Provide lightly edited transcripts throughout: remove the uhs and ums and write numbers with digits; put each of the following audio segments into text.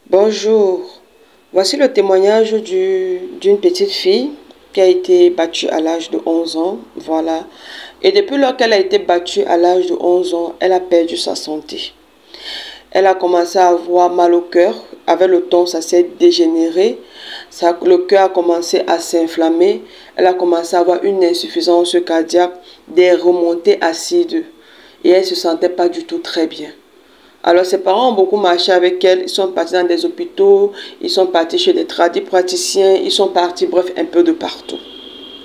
Bonjour, voici le témoignage d'une petite fille qui a été battue à l'âge de 11 ans, voilà. Et depuis lors qu'elle a été battue à l'âge de 11 ans, elle a perdu sa santé. Elle a commencé à avoir mal au cœur, avec le temps ça s'est dégénéré, le cœur a commencé à s'inflammer, elle a commencé à avoir une insuffisance cardiaque, des remontées acides et elle ne se sentait pas du tout très bien. Alors ses parents ont beaucoup marché avec elle, ils sont partis dans des hôpitaux, ils sont partis chez des praticiens, ils sont partis, bref, un peu de partout.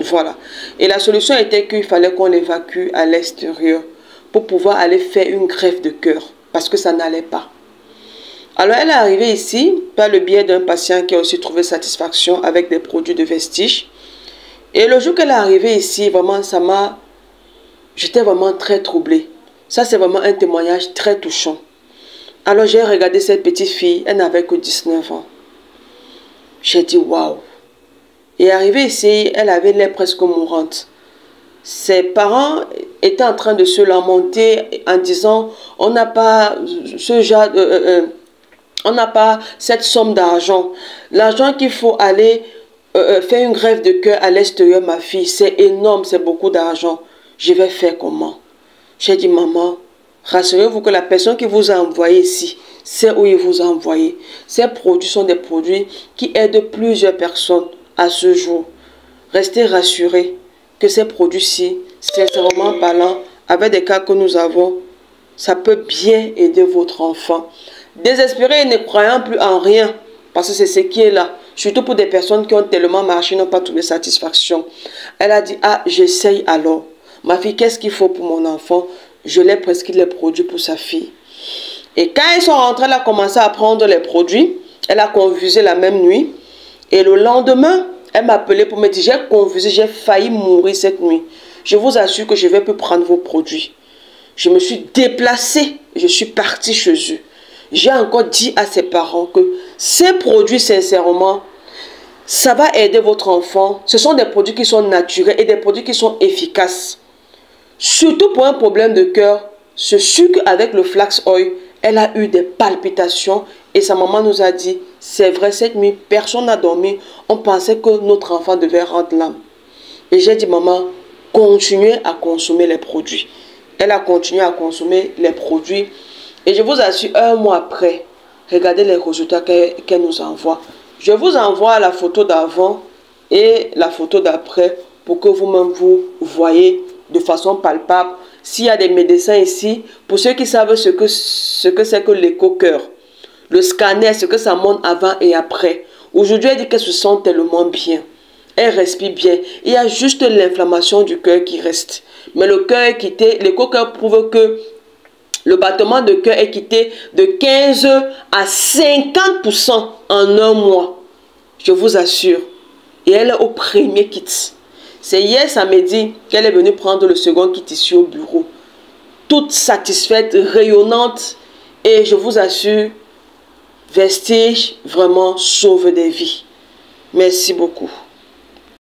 Voilà. Et la solution était qu'il fallait qu'on l'évacue à l'extérieur pour pouvoir aller faire une greffe de cœur, parce que ça n'allait pas. Alors elle est arrivée ici par le biais d'un patient qui a aussi trouvé satisfaction avec des produits de Vestige. Et le jour qu'elle est arrivée ici, vraiment, j'étais vraiment très troublée. Ça, c'est vraiment un témoignage très touchant. Alors j'ai regardé cette petite fille, elle n'avait que 19 ans. J'ai dit waouh. Et arrivée ici, elle avait l'air presque mourante. Ses parents étaient en train de se lamenter en disant on n'a pas ce genre on n'a pas cette somme d'argent. L'argent qu'il faut aller faire une greffe de cœur à l'extérieur, ma fille, c'est énorme, c'est beaucoup d'argent. Je vais faire comment? J'ai dit maman, rassurez-vous que la personne qui vous a envoyé ici, c'est où il vous a envoyé. Ces produits sont des produits qui aident plusieurs personnes à ce jour. Restez rassurés que ces produits-ci, sincèrement parlant, avec des cas que nous avons, ça peut bien aider votre enfant. Désespéré et ne croyant plus en rien, parce que c'est ce qui est là. Surtout pour des personnes qui ont tellement marché, n'ont pas trouvé satisfaction. Elle a dit, ah, j'essaye alors. Ma fille, qu'est-ce qu'il faut pour mon enfant? Je l'ai prescrit les produits pour sa fille. Et quand ils sont rentrés, elle a commencé à prendre les produits. Elle a convulsé la même nuit. Et le lendemain, elle m'a appelé pour me dire, j'ai convulsé, j'ai failli mourir cette nuit. Je vous assure que je ne vais plus prendre vos produits. Je me suis déplacée, je suis partie chez eux. J'ai encore dit à ses parents que ces produits, sincèrement, ça va aider votre enfant. Ce sont des produits qui sont naturels et des produits qui sont efficaces. Surtout pour un problème de cœur, ce sucre avec le flax oil, elle a eu des palpitations et sa maman nous a dit, c'est vrai, cette nuit, personne n'a dormi. On pensait que notre enfant devait rendre l'âme. Et j'ai dit, maman, continuez à consommer les produits. Elle a continué à consommer les produits. Et je vous assure, un mois après, regardez les résultats qu'elle nous envoie. Je vous envoie la photo d'avant et la photo d'après pour que vous-même vous voyez de façon palpable. S'il y a des médecins ici, pour ceux qui savent ce que c'est que l'écho-cœur, le scanner, ce que ça montre avant et après. Aujourd'hui, elle dit qu'elle se sent tellement bien. Elle respire bien. Il y a juste l'inflammation du cœur qui reste. Mais le cœur est quitté. L'écho-cœur prouve que le battement de cœur est quitté de 15 à 50% en un mois. Je vous assure. Et elle est au premier kit. C'est hier samedi qu'elle est venue prendre le second kit ici au bureau. Toute satisfaite, rayonnante. Et je vous assure, Vestige vraiment sauve des vies. Merci beaucoup.